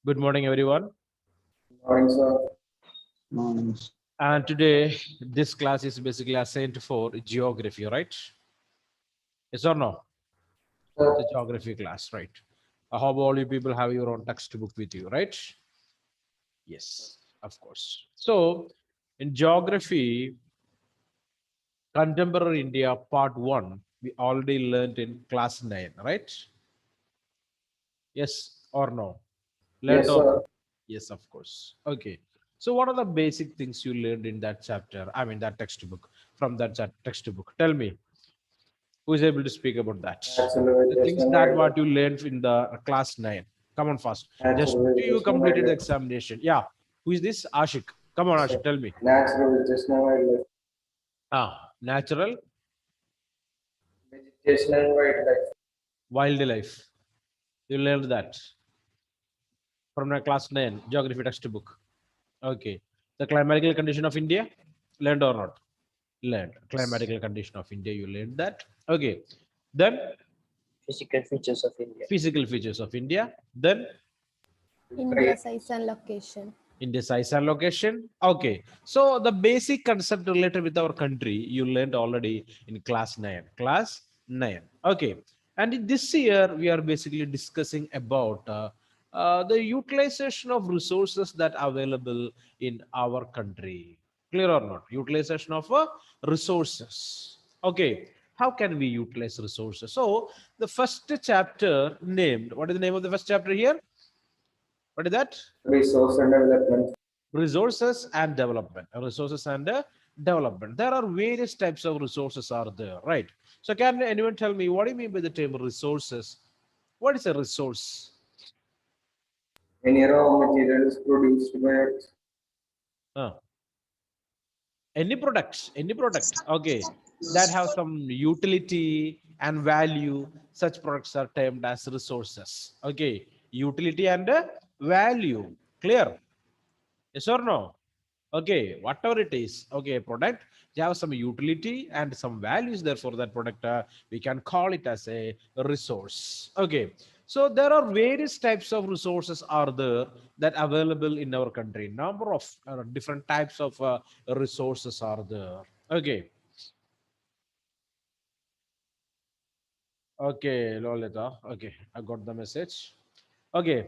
Good morning, everyone. Morning, sir. Morning. And today, this class is basically assigned for geography, right? Yes or no? Sir, It's a geography class, right? I hope all you people have your own textbook with you, right? Yes, of course. So, in geography, contemporary India, part one, we already learned in class 9, right? Yes or no? Learned yes, or sir. not? Yes, of course. Okay. So, what are the basic things you learned in that chapter? I mean, that textbook, from that textbook. Tell me, who is able to speak about that? Natural The things vegetation that wildlife. what you learned in the class 9. Come on, fast. Just Natural you vegetation completed the wildlife. examination. Yeah. Who is this? Ashik. Come on, Yes, sir. Ashik, tell me. Natural vegetation wildlife. Natural Vegetation and wildlife. wildlife. You learned that from the class 9 geography textbook. Okay. The climatical condition of India, learned or not? Learned. Climatical condition of India, you learned that. Okay. Then Physical features of India. physical features of India. Then India size and location. India size and location. Okay. So the basic concept related with our country, you learned already in class 9. Class 9. Okay. And in this year, we are basically discussing about the utilization of resources that are available in our country. Clear or not? Utilization of resources. Okay. How can we utilize resources? So the first chapter named, what is the name of the first chapter here? What is that? Resource and development. Resources and development. Resources and development. There are various types of resources are there, right? So can anyone tell me what do you mean by the term resources? What is a resource? Any raw materials produced by Earth. uh, any product, okay, that have some utility and value. Such products are termed as resources. Okay, utility and value. Clear? Yes or no? Okay, whatever it is, okay, product, they have some utility and some values there for that product. We can call it as a resource. Okay, so there are various types of resources are there that available in our country. Number of different types of resources are there. Okay, okay, Lolita. Okay, I got the message. Okay,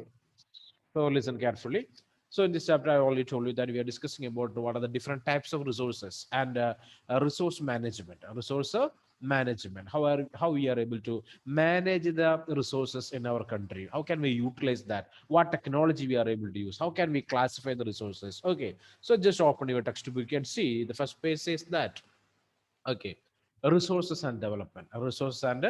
so listen carefully. So in this chapter, I already told you that we are discussing about what are the different types of resources and resource management. Resource management. How we are able to manage the resources in our country. How can we utilize that? What technology we are able to use? How can we classify the resources? Okay. So just open your textbook and see the first page says that. Okay, resources and development. Resources and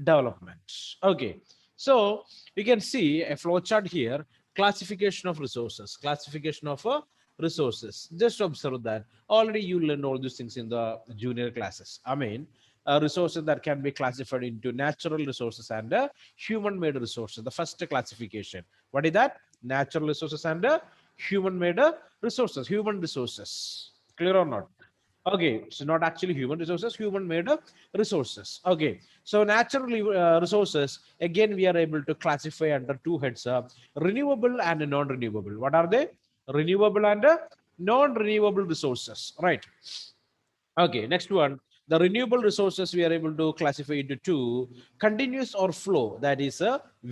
development. Okay, so you can see a flow chart here. Classification of resources. Classification of resources. Just observe that already you learned all these things in the junior classes. I mean, resources that can be classified into natural resources and human-made resources. The first classification. What is that? Natural resources and human-made resources. Human resources. Clear or not? Okay, so not actually human resources, human made of resources. Okay, so natural resources, again, we are able to classify under two heads, renewable and non-renewable. What are they? Renewable and non-renewable resources, right? Okay, next one. The renewable resources we are able to classify into two: continuous or flow, that is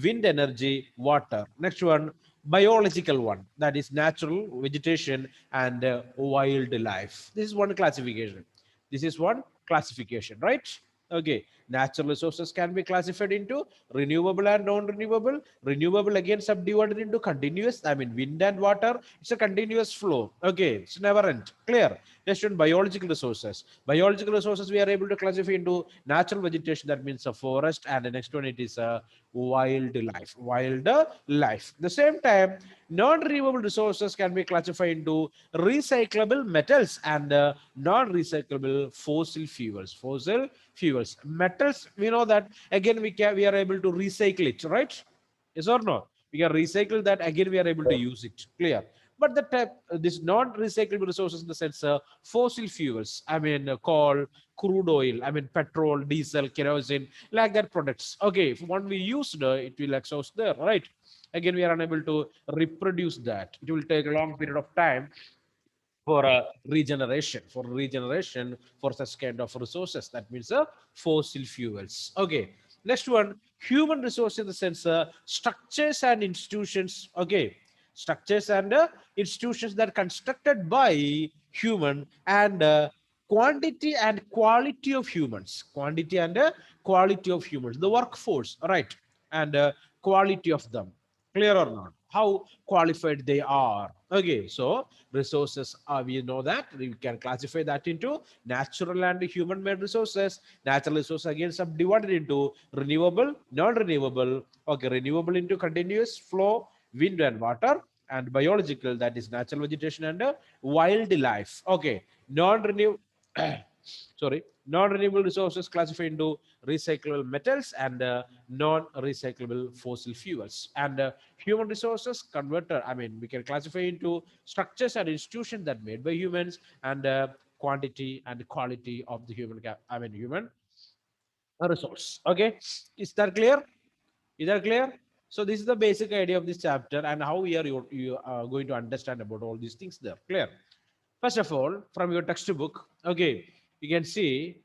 wind energy, water. Next one, biological one, that is natural vegetation and wildlife. This is one classification. This is one classification, right? Okay, natural resources can be classified into renewable and non-renewable. Renewable again subdivided into continuous. I mean, wind and water. It's a continuous flow. Okay, it's never end. Clear? Next one, biological resources. Biological resources we are able to classify into natural vegetation. That means a forest, and the next one it is a wildlife. Wildlife. The same time, non-renewable resources can be classified into recyclable metals and non-recyclable fossil fuels. Fossil fuels. Metals, we know that again we are able to recycle it, right? Yes or no? We can recycle that, again we are able to use it. Clear? But the type, this non-recyclable resources in the sense fossil fuels, I mean coal, crude oil, I mean petrol, diesel, kerosene, like that products. Okay, if one we used, it will exhaust there, right? Again, we are unable to reproduce that. It will take a long period of time for regeneration for such kind of resources. That means fossil fuels. Okay, next one, human resource in the sense structures and institutions. Okay, structures and institutions that are constructed by human, and quantity and quality of humans, quantity and quality of humans, the workforce, right? And quality of them, clear or not, how qualified they are. Okay, so resources, we know that we can classify that into natural and human made resources. Natural resources again subdivided into renewable, non-renewable. Okay, renewable into continuous flow, wind and water, and biological, that is natural vegetation and wildlife. Okay, non-renewable sorry, non-renewable resources classified into recyclable metals and non-recyclable fossil fuels. And human resources converter, I mean we can classify into structures and institutions that made by humans, and quantity and quality of the human resource. Okay, is that clear? Is that clear? So this is the basic idea of this chapter, and how you are going to understand about all these things there. Clear? First of all, from your textbook, okay, you can see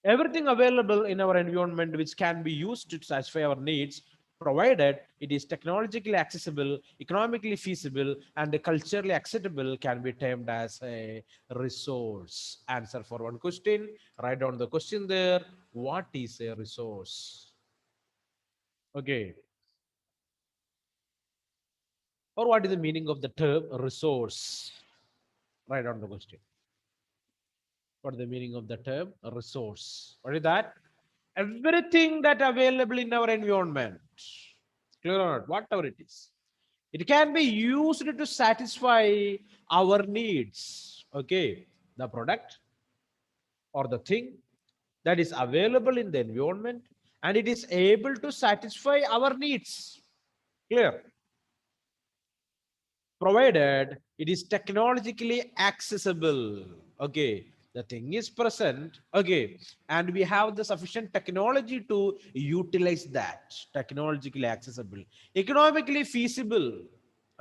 everything available in our environment which can be used to satisfy our needs, provided it is technologically accessible, economically feasible, and culturally acceptable, can be termed as a resource. Answer for one question, write down the question there. What is a resource? Okay, or what is the meaning of the term resource? Write down the question. What is the meaning of the term resource? What is that? Everything that available in our environment, clear or not, whatever it is, it can be used to satisfy our needs. Okay, the product or the thing that is available in the environment, and it is able to satisfy our needs. Clear? Provided it is technologically accessible. Okay, the thing is present. Okay, and we have the sufficient technology to utilize that. Technologically accessible, economically feasible.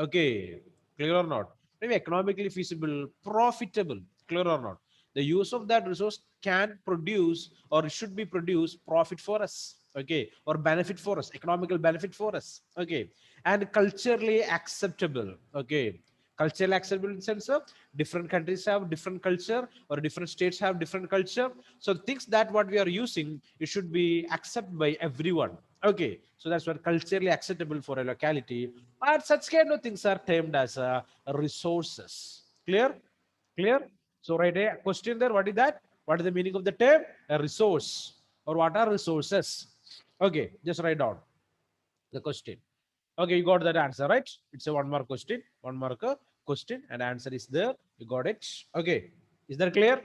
Okay, clear or not? Maybe economically feasible, profitable, clear or not? The use of that resource can produce, or it should be produced, profit for us. Okay, or benefit for us, economical benefit for us. Okay, and culturally acceptable. Okay, culturally acceptable in the sense of different countries have different culture, or different states have different culture. So things that what we are using, it should be accepted by everyone. Okay, so that's what culturally acceptable for a locality, and such kind of things are termed as resources. Clear? Clear? So write a question there. What is that? What is the meaning of the term a resource, or what are resources? Okay, just write down the question. Okay, you got that answer, right? It's a one mark question, one mark question, and answer is there. You got it. Okay, is that clear?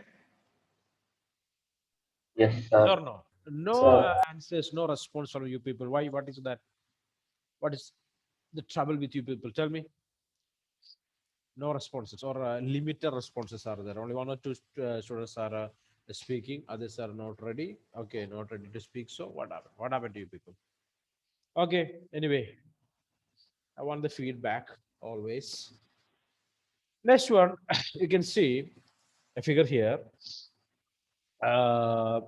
Yes, Yes sir. or no? No Sir, answers, no response from you people. Why? What is that? What is the trouble with you people? Tell me. No responses, or limited responses are there. Only one or two students are speaking. Others are not ready. Okay, not ready to speak. So what happened? What happened to you people? Okay. Anyway, I want the feedback always. Next one, you can see a figure here. Uh,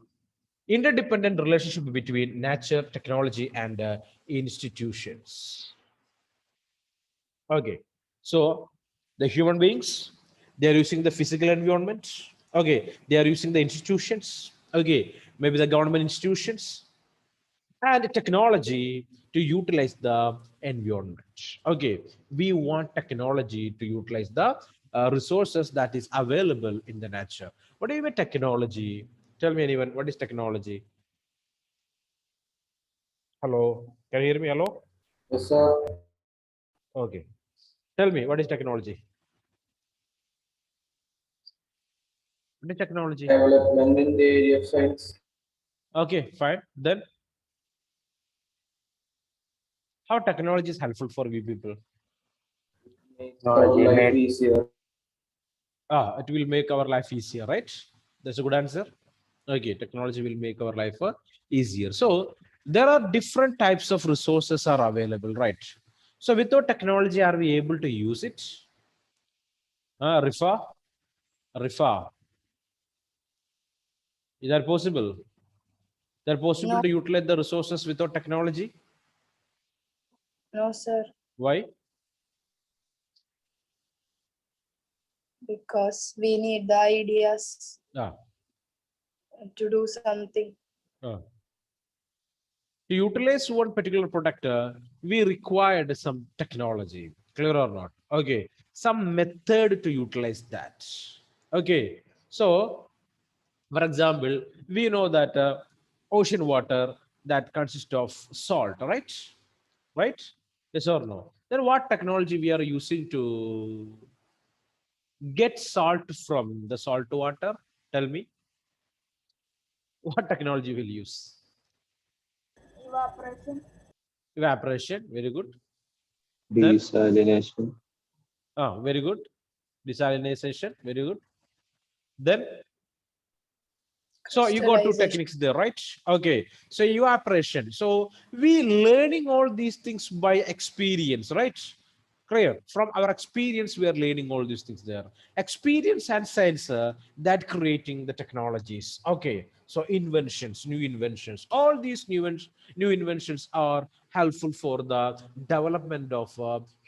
Interdependent relationship between nature, technology, and institutions. Okay, so the human beings, they are using the physical environment. Okay, they are using the institutions. Okay, maybe the government institutions and technology to utilize the environment. Okay, we want technology to utilize the resources that is available in the nature. What do you mean technology? Tell me, anyone, what is technology? Hello, can you hear me? Hello. yes, sir. Okay, tell me, what is technology? What is technology? Development in the area of science. Okay, fine. Then how technology is helpful for we people? our Technology life made easier. It will make our life easier, right? That's a good answer. Okay, technology will make our life easier. So there are different types of resources are available, right? So without technology, are we able to use it? Rifa, Rifa, is that possible? That possible No, to utilize the resources without technology? No, sir, Why? because we need the ideas Ah, to do something. ah. To utilize one particular product, we required some technology, clear or not? Okay, some method to utilize that. Okay, so for example, we know that ocean water that consists of salt, right? Right? Yes or no? Then what technology we are using to get salt from the salt water? Tell me, what technology will use? Evaporation. Very good. Then, desalination. very good. Desalination. Very good. Then, so you got two Crystallization. techniques there, right? Okay. So evaporation. So we learning all these things by experience, right? Clear. From our experience, we are learning all these things there. Experience and science that creating the technologies. Okay. So inventions, new inventions. All these new inventions are helpful for the development of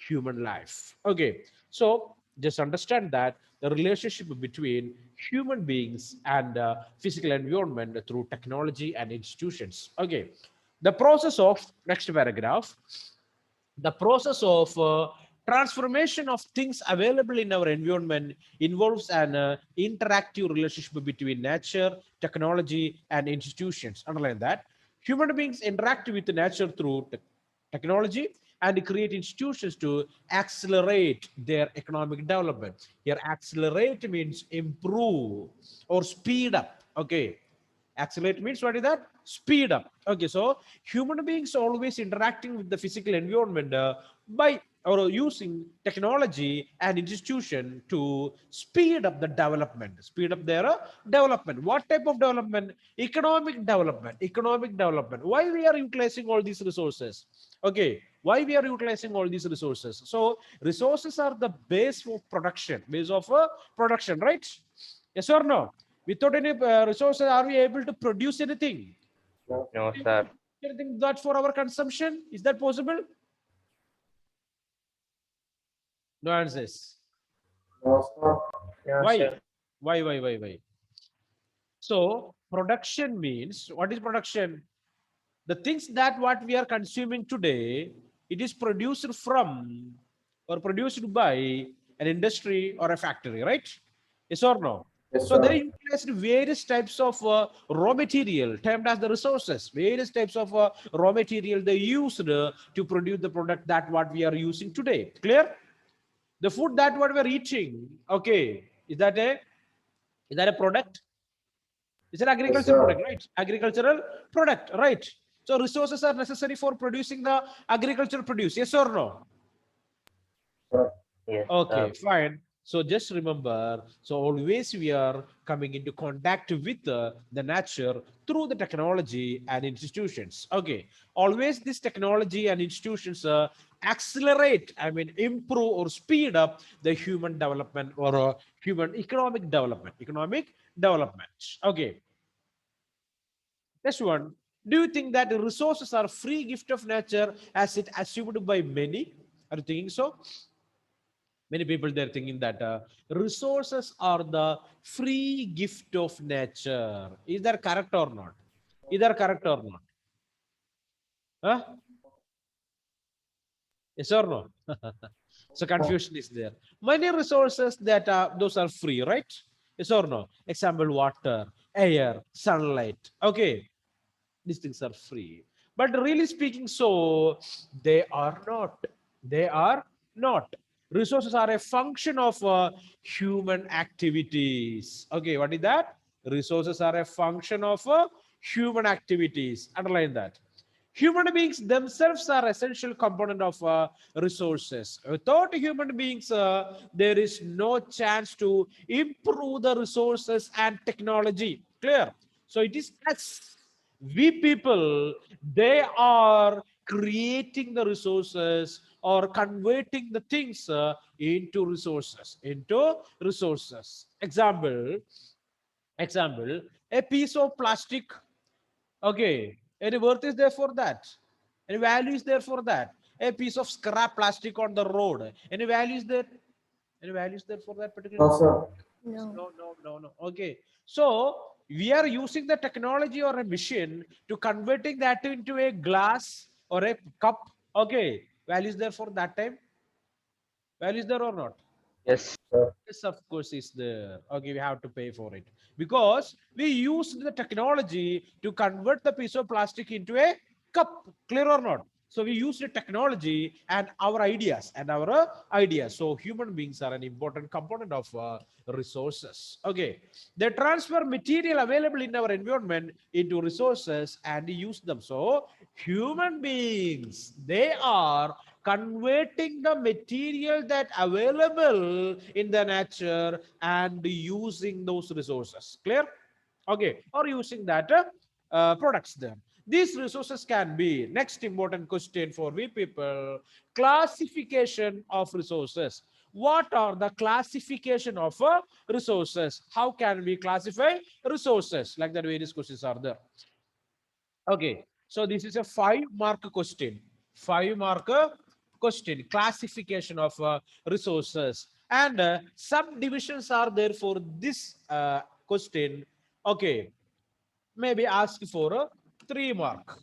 human life. Okay. So just understand that the relationship between human beings and physical environment through technology and institutions. Okay, the process of next paragraph, the process of transformation of things available in our environment involves an interactive relationship between nature, technology, and institutions. Underline that. Human beings interact with nature through technology and create institutions to accelerate their economic development. Here, accelerate means improve or speed up. Okay, accelerate means what is that? Speed up. Okay, so human beings always interacting with the physical environment by or using technology and institution to speed up the development, speed up their development. What type of development? Economic development. Economic development. Why we are utilizing all these resources? Okay, why we are utilizing all these resources? So resources are the base of production, base of production, right? Yes or no? Without any resources, are we able to produce anything? No, No, sir. Anything that for our consumption? Is that possible? No answers. no, sir. No, Why? sir. Why? So production means, what is production? The things that what we are consuming today, it is produced from or produced by an industry or a factory, right? Yes or no? Yes, So they sir. utilized various types of raw material termed as the resources. Various types of raw material they used to produce the product that what we are using today. Clear? The food that what we are eating. Okay, is that a product? It's an Yes, agricultural sir. product, right? Agricultural product, right? So resources are necessary for producing the agricultural produce. Yes or no? Sir. Yes, Okay, sir. fine. So just remember, so always we are coming into contact with the nature through the technology and institutions. Okay, always this technology and institutions accelerate, I mean, improve or speed up the human development or human economic development. Economic development. Okay, next one. Do you think that the resources are free gift of nature as it assumed by many? Are you thinking so? Many people they're thinking that resources are the free gift of nature. Is that correct or not? Is that correct or not? Huh? Yes or no? So confusion is there. Many resources that those are free, right? Yes or no? Example: water, air, sunlight. Okay, these things are free. But really speaking, so they are not. They are not. Resources are a function of human activities. Okay, what is that? Resources are a function of human activities. Underline that. Human beings themselves are essential component of resources. Without human beings, there is no chance to improve the resources and technology. Clear? So it is us, we people, they are creating the resources or converting the things into resources. Example, a piece of plastic. Okay. Any worth is there for that? Any value is there for that? A piece of scrap plastic on the road. Any value is there? Any value is there for that particular No, thing? sir. No. No. Okay. So we are using the technology or a machine to converting that into a glass or a cup. Okay. Value is there for that time? Value is there or not? Yes. Sir. Yes, of course, is there. Okay, we have to pay for it because we used the technology to convert the piece of plastic into a cup. Clear or not? So we use the technology and our ideas So human beings are an important component of resources. Okay, they transfer material available in our environment into resources and use them. So human beings, they are converting the material that available in the nature and using those resources. Clear? Okay, or using that products there. These resources can be, next important question for we people, classification of resources. What are the classification of resources? How can we classify resources? Like that, various questions are there. Okay, so this is a 5-mark question. 5-mark question, classification of resources. And some divisions are there for this question. Okay, maybe ask for a 3-mark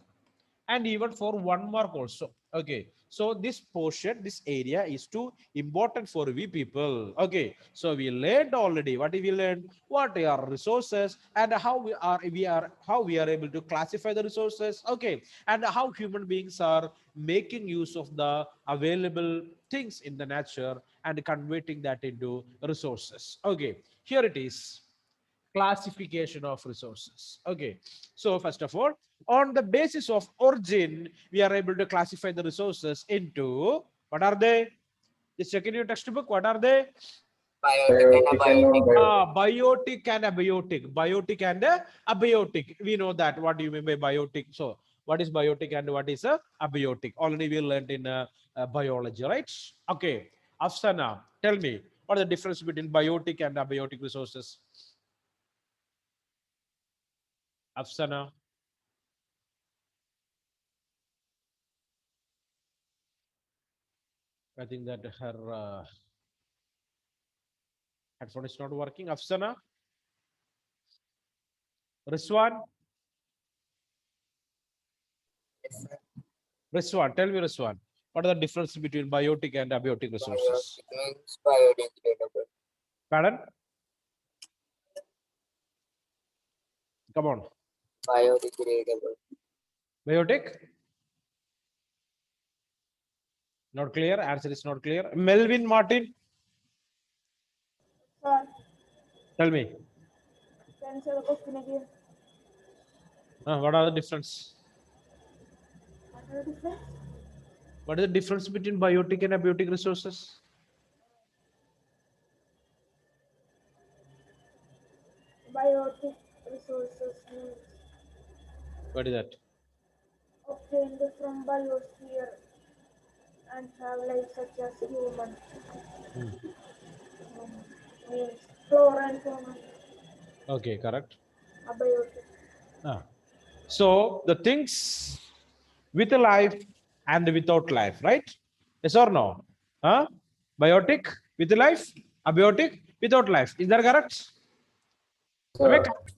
and even for 1 mark also. Okay, so this portion, this area is too important for we people. Okay, so we learned already. What we learned? What are resources and how we are able to classify the resources. Okay, and how human beings are making use of the available things in the nature and converting that into resources. Okay, here it is, classification of resources. Okay, so first of all, on the basis of origin, we are able to classify the resources into, what are they? Just check in your textbook. What are they? Biotic and non-biotic. Biotic and abiotic. Biotic and abiotic. We know that. What do you mean by biotic? So what is biotic and what is a abiotic? Already we learned in biology, right? Okay, Afsana, tell me, what is the difference between biotic and abiotic resources? Afsana. I think that her headphone is not working. Afsana, Riswan, Riswan, tell me, Riswan, what are the difference between biotic and abiotic resources? Biotic means biodegradable. Pardon? Come on. Biodegradable. Biotic? Not clear. Answer is not clear. Melvin Martin, Sir, tell me. can you say the question again? What are the difference? What are the difference? What is the difference between biotic and abiotic resources? Biotic resources means What is that? obtained from biosphere and have life such as human. Means flora and fauna. Okay, correct. Abiotic. Ah. So the things with a life and without life, right? Yes or no? Huh? Biotic with a life, abiotic without life. Is that correct? Am I Sir. correct?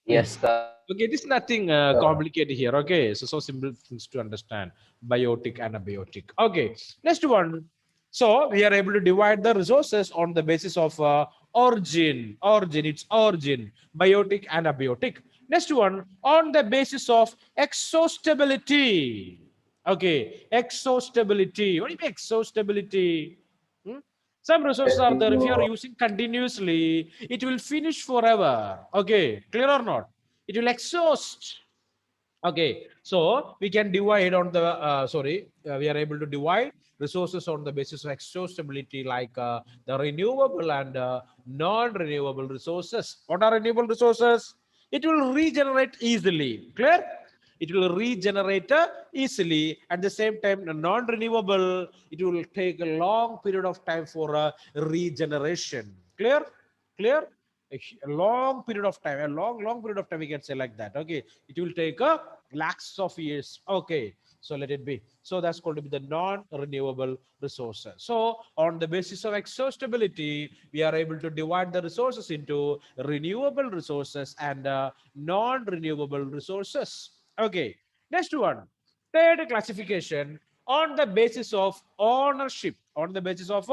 Yes, sir. Okay, it is nothing Sir. complicated here. Okay, so simple things to understand, biotic and abiotic. Okay, next one. So we are able to divide the resources on the basis of origin, biotic and abiotic. Next one, on the basis of exostability. Okay, exostability. What do you mean exostability? Hmm? Some resources are there. If you are using continuously, it will finish forever. Okay, clear or not? It will exhaust. Okay, so we can divide on the we are able to divide resources on the basis of exhaustability, like the renewable and non-renewable resources. What are renewable resources? It will regenerate easily. Clear? It will regenerate easily. At the same time, non-renewable, it will take a long period of time for regeneration. Clear? Clear? A long period of time, a long period of time, we can say like that. Okay, it will take a lakhs of years. Okay, so let it be. So that's going to be the non-renewable resources. So on the basis of exhaustability, we are able to divide the resources into renewable resources and non-renewable resources. Okay, next one, third classification, on the basis of ownership. On the basis of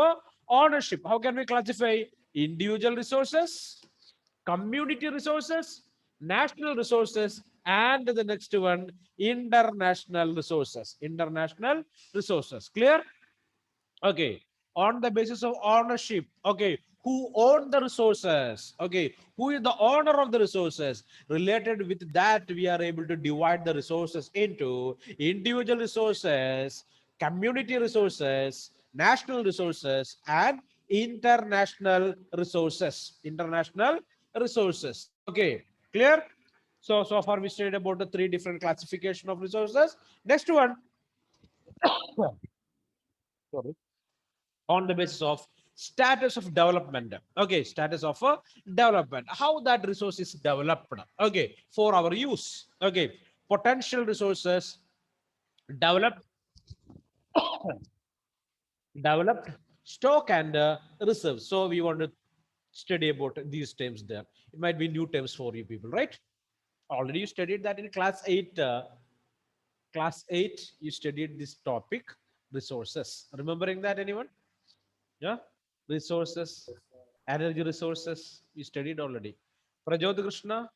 ownership, how can we classify individual resources, community resources, national resources, and the next one, international resources. International resources. Clear? Okay, on the basis of ownership. Okay, who own the resources? Okay, who is the owner of the resources? Related with that, we are able to divide the resources into individual resources, community resources, national resources, and international resources. International resources. Okay, clear? So far we studied about the three different classification of resources. Next one, sorry, on the basis of status of development. Okay, status of development, how that resource is developed, okay, for our use. Okay, potential resources developed, developed, stock, and reserves. So we want to study about these terms there. It might be new terms for you people, right? Already you studied that in class 8. Class 8 you studied this topic, resources. Remembering that, anyone? Yeah, resources, energy resources, we studied already. Prajot Krishna,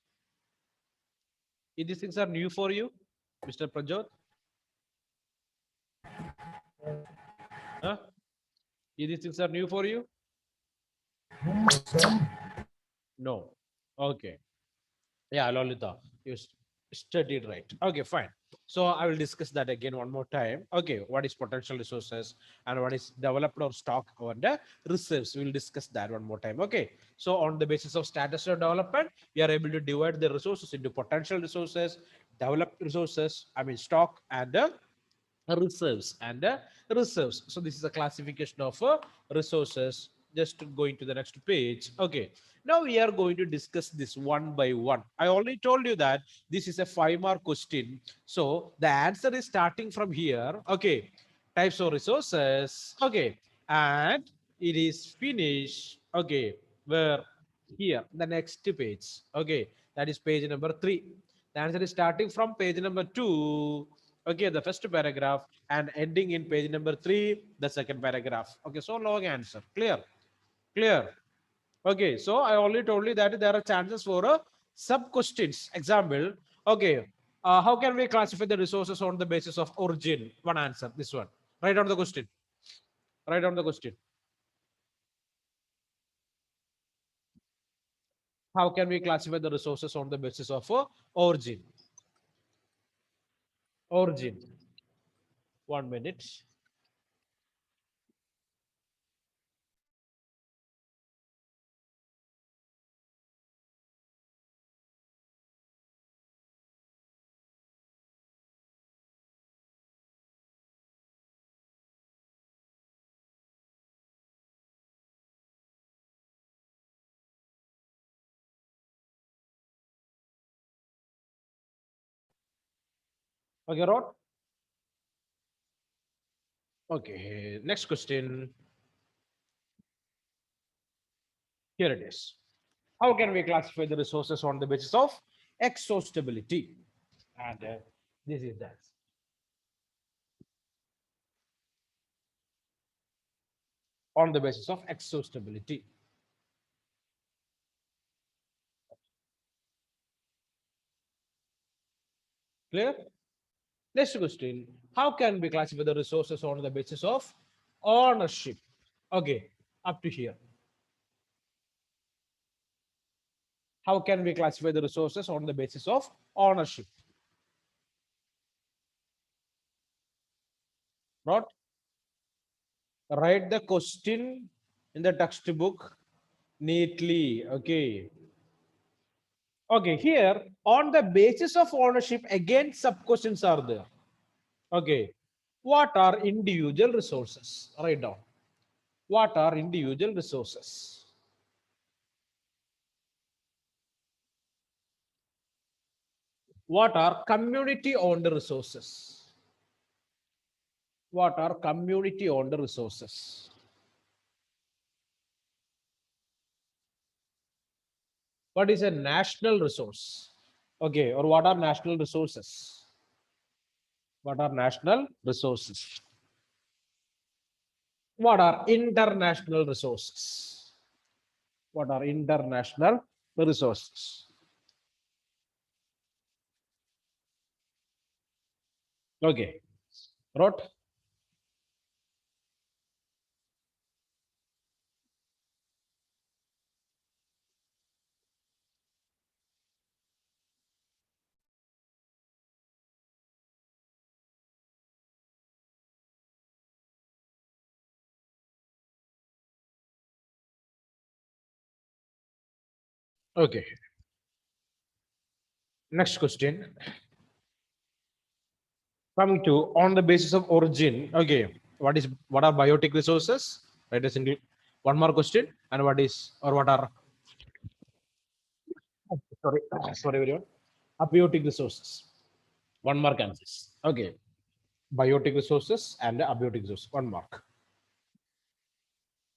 if these things are new for you, Mr. Prajot? Huh? If these things are new for you? No. Okay. Yeah, Lolita, you studied right. Okay, fine. So I will discuss that again one more time. Okay, what is potential resources and what is developed or stock or the reserves? We will discuss that one more time. Okay. So on the basis of status of development, we are able to divide the resources into potential resources, developed resources, I mean stock, and reserves and reserves. So this is a classification of resources. Just going to the next page. Okay, now we are going to discuss this one by one. I already told you that this is a 5-mark question, so the answer is starting from here. Okay, types of resources. Okay, and it is finished. Okay, where here the next page. Okay, that is page number 3. The answer is starting from page number 2. Okay, the first paragraph, and ending in page number 3, the second paragraph. Okay, so long answer. Clear? Clear? Okay, so I already told you that there are chances for sub questions. Example, okay, how can we classify the resources on the basis of origin? One answer, this one. Write down the question. Write down the question. How can we classify the resources on the basis of origin? Origin. 1 minute. Okay, Rod. Okay, next question. Here it is. How can we classify the resources on the basis of exhaustability? And this is that. On the basis of exhaustability. Clear? Next question. How can we classify the resources on the basis of ownership? Okay, up to here. How can we classify the resources on the basis of ownership? Not write the question in the textbook neatly. Okay. Okay, here on the basis of ownership, again sub questions are there. Okay. What are individual resources? Write down. What are individual resources? What are community owned resources? What are community owned resources? What is a national resource? Okay, or what are national resources? What are national resources? What are international resources? What are international resources? Okay, wrote. Okay, next question. Coming to on the basis of origin. Okay, what are biotic resources? Right, a single one more question. And what is or what are sorry sorry everyone abiotic resources? One mark answers. Okay, biotic resources and abiotic resources. One mark.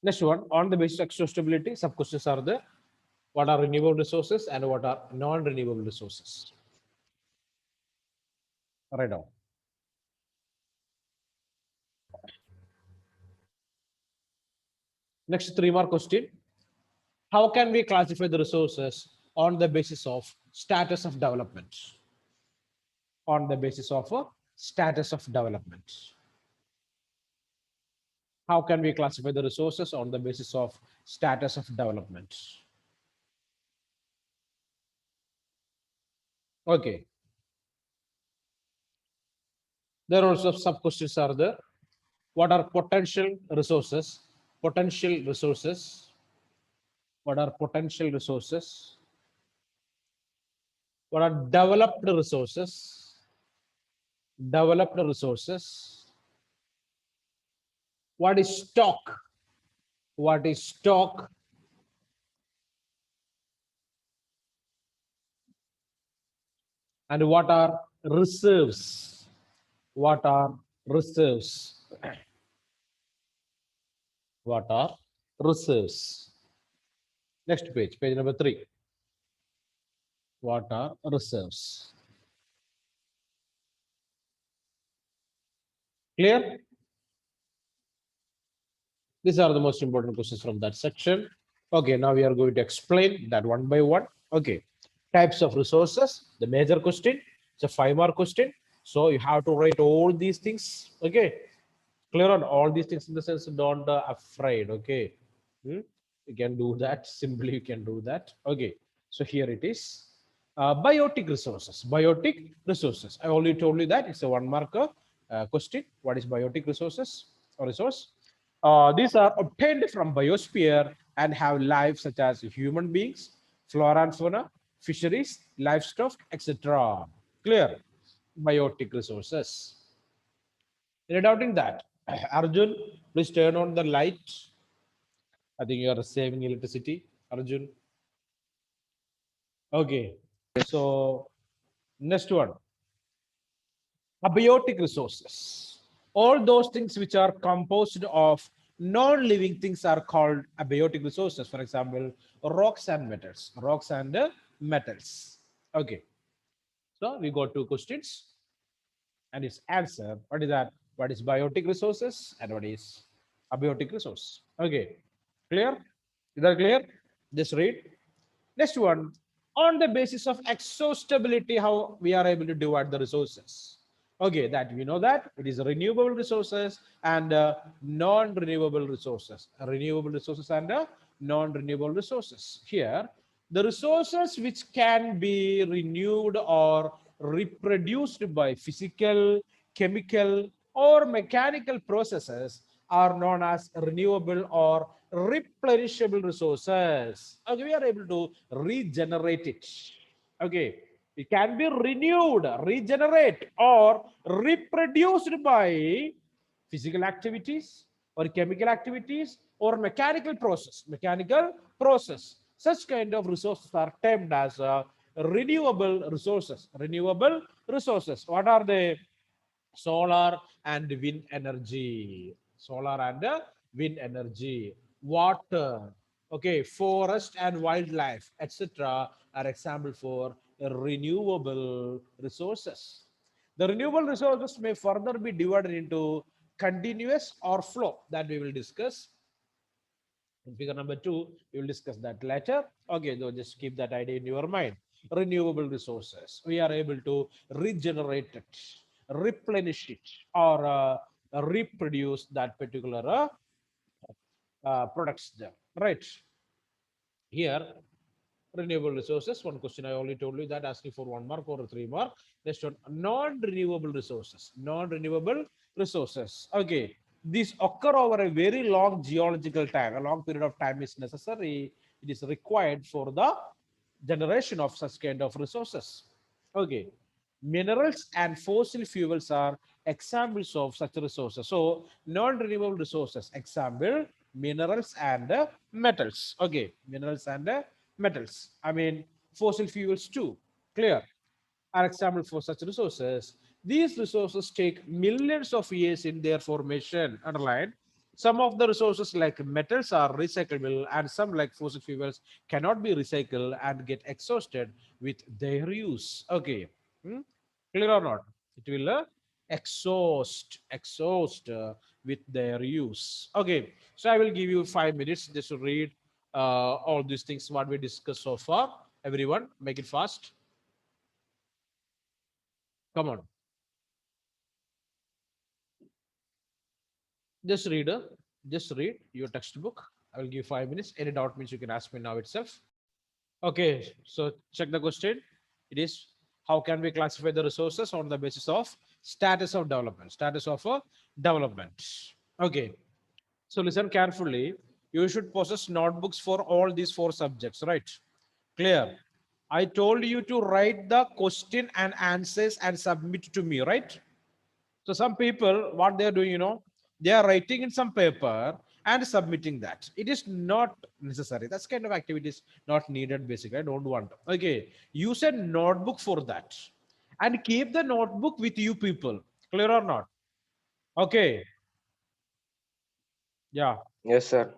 Next one on the basis of exostability. Sub questions are there. What are renewable resources and what are non-renewable resources? Write down. Next three more question. How can we classify the resources on the basis of status of development? On the basis of a status of development. How can we classify the resources on the basis of status of development? Okay. There are also sub questions are there. What are potential resources? Potential resources. What are potential resources? What are developed resources? Developed resources. What is stock? What is stock? And what are reserves? What are reserves? What are reserves? Next page, page number 3. What are reserves? Clear? These are the most important questions from that section. Okay, now we are going to explain that one by one. Okay, types of resources, the major question. It's a 5-mark question. So you have to write all these things. Okay, clear on all these things in the sense, don't afraid. Okay, you can do that. Simply you can do that. Okay, so here it is. Biotic resources. Biotic resources. I already told you that it's a 1-marker question. What is biotic resources or resource? These are obtained from biosphere and have life such as human beings, flora and fauna, fisheries, livestock, etc. Clear? Biotic resources. Any doubt in that? Arjun, please turn on the light. I think you are saving electricity, Arjun. Okay. So next one. Abiotic resources. All those things which are composed of non-living things are called abiotic resources. For example, rocks and metals. Rocks and metals. Okay. So we got 2 questions and its answer. What is that? What is biotic resources and what is abiotic resource? Okay. Clear? Is that clear? Just read. Next one. On the basis of exostability, how we are able to divide the resources. Okay, that we know that it is renewable resources and non-renewable resources. Renewable resources and non-renewable resources. Here, the resources which can be renewed or reproduced by physical, chemical, or mechanical processes are known as renewable or replenishable resources. Okay, we are able to regenerate it. Okay, it can be renewed, regenerate, or reproduced by physical activities or chemical activities or mechanical process. Such kind of resources are termed as renewable resources. Renewable resources. What are they? Solar and wind energy. Solar and wind energy. Water. Okay, forest and wildlife, etc. are example for renewable resources. The renewable resources may further be divided into continuous or flow, that we will discuss in figure number 2. We will discuss that later. Okay, so just keep that idea in your mind. Renewable resources, we are able to regenerate it, replenish it, or reproduce that particular products there, right? Here, renewable resources, one question I already told you that, asking for 1 mark or 3 mark. Next one, non-renewable resources. Non-renewable resources, okay, these occur over a very long geological time. A long period of time is necessary, it is required for the generation of such kind of resources. Okay, minerals and fossil fuels are examples of such resources. So non-renewable resources, example, minerals and metals. Okay, minerals and metals, I mean fossil fuels too, clear, are example for such resources. These resources take millions of years in their formation. Underline, some of the resources like metals are recyclable and some like fossil fuels cannot be recycled and get exhausted with their use. Okay. Hmm? Clear or not? It will exhaust with their use. Okay, so I will give you 5 minutes just to read all these things what we discussed so far. Everyone, make it fast. Come on, just read. Just read your textbook. I will give 5 minutes. Any doubt means you can ask me now itself. Okay, so check the question. It is, how can we classify the resources on the basis of status of development? Status of development. Okay, so listen carefully. You should possess notebooks for all these 4 subjects, right? Clear. I told you to write the question and answers and submit to me, right? So some people, what they are doing, they are writing in some paper and submitting that. It is not necessary. That's kind of activities not needed basically. I don't want. Okay, use a notebook for that and keep the notebook with you people. Clear or not? Okay. Yeah. Yes, sir.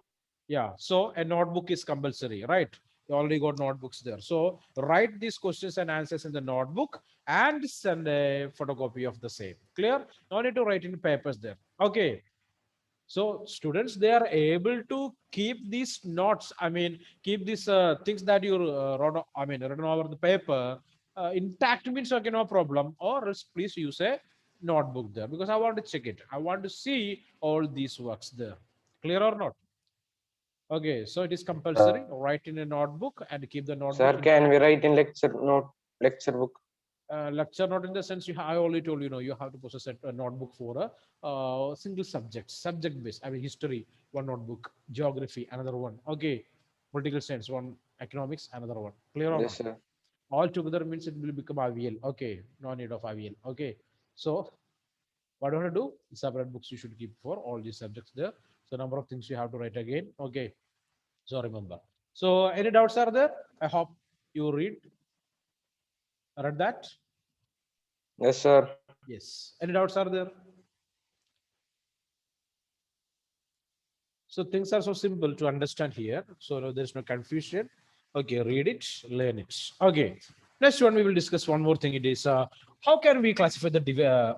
Yeah. So a notebook is compulsory, right? You already got notebooks there. So write these questions and answers in the notebook and send a photocopy of the same. Clear? No need to write in papers there. Okay. So students, they are able to keep these notes. I mean, keep these things that you wrote. I mean, written over the paper intact means okay, no problem. Or else please use a notebook there because I want to check it. I want to see all these works there. Clear or not? Okay, so it is compulsory. Write in a notebook and keep the notebook Sir, in can we write in lecture note, lecture book? lecture note in the sense I already told you have to possess a notebook for a single subject based. I mean history, one notebook, geography, another one. Okay, political science, one, economics, another one. Clear or Yes, not? sir. All together means it will become IVL. Okay, no need of IVL. Okay, so what do you want to do? Separate books you should keep for all these subjects there. So number of things you have to write again. Okay, so remember. So any doubts are there? I hope you read that. Yes, sir. Yes. Any doubts are there? So things are so simple to understand here. So no, there's no confusion. Okay, read it, learn it. Okay. Next one, we will discuss one more thing. It is how can we classify the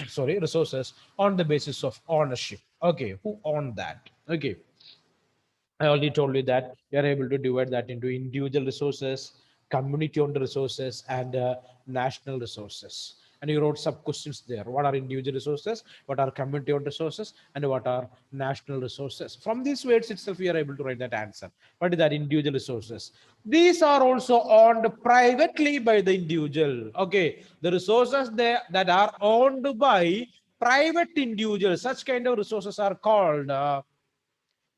sorry resources on the basis of ownership? Okay, who own that? Okay, I already told you that you are able to divide that into individual resources, community-owned resources, and national resources. And you wrote sub questions there. What are individual resources? What are community-owned resources? And what are national resources? From these words itself, we are able to write that answer. What is that? Individual resources. These are also owned privately by the individual. Okay, the resources there that are owned by private individuals. Such kind of resources are called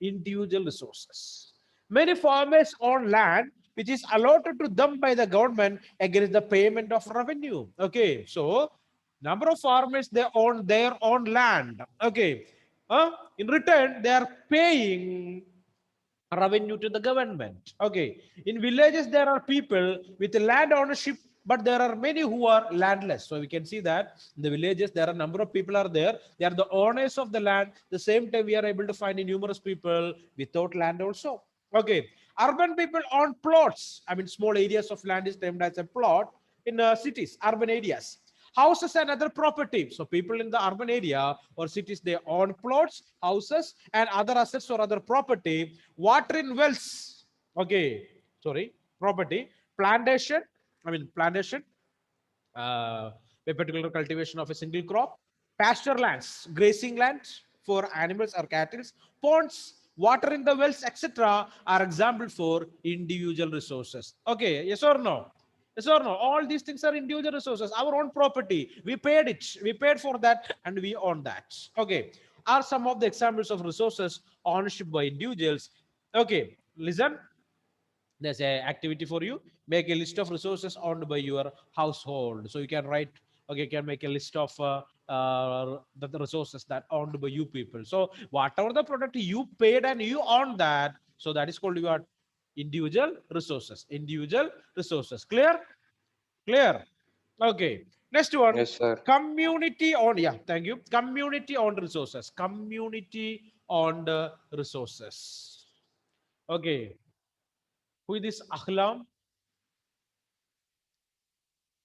individual resources. Many farmers own land which is allotted to them by the government against the payment of revenue. Okay, so number of farmers, they own their own land. Okay, in return they are paying revenue to the government. Okay, in villages there are people with land ownership, but there are many who are landless. So we can see that in the villages there are a number of people are there, they are the owners of the land. The same time we are able to find numerous people without land also. Okay, urban people own plots. I mean, small areas of land is termed as a plot in cities, urban areas. Houses and other property. So people in the urban area or cities, they own plots, houses, and other assets or other property. Water in wells. Okay, sorry, property. Plantation. I mean, plantation. A particular cultivation of a single crop. Pasture lands, grazing lands for animals or cattle. Ponds, water in the wells, etc. are example for individual resources. Okay, yes or no? Yes or no? All these things are individual resources, our own property. We paid it, we paid for that, and we own that. Okay, are some of the examples of resources ownership by individuals. Okay, listen, there's a activity for you. Make a list of resources owned by your household. So you can write, okay, you can make a list of the resources that owned by you people. So whatever the product you paid and you own that, so that is called your individual resources. Individual resources. Clear? Clear? Okay, next one. Yes, sir. Community owned, yeah, thank you. Community owned resources. Community owned resources. Okay, who is this Ahlam?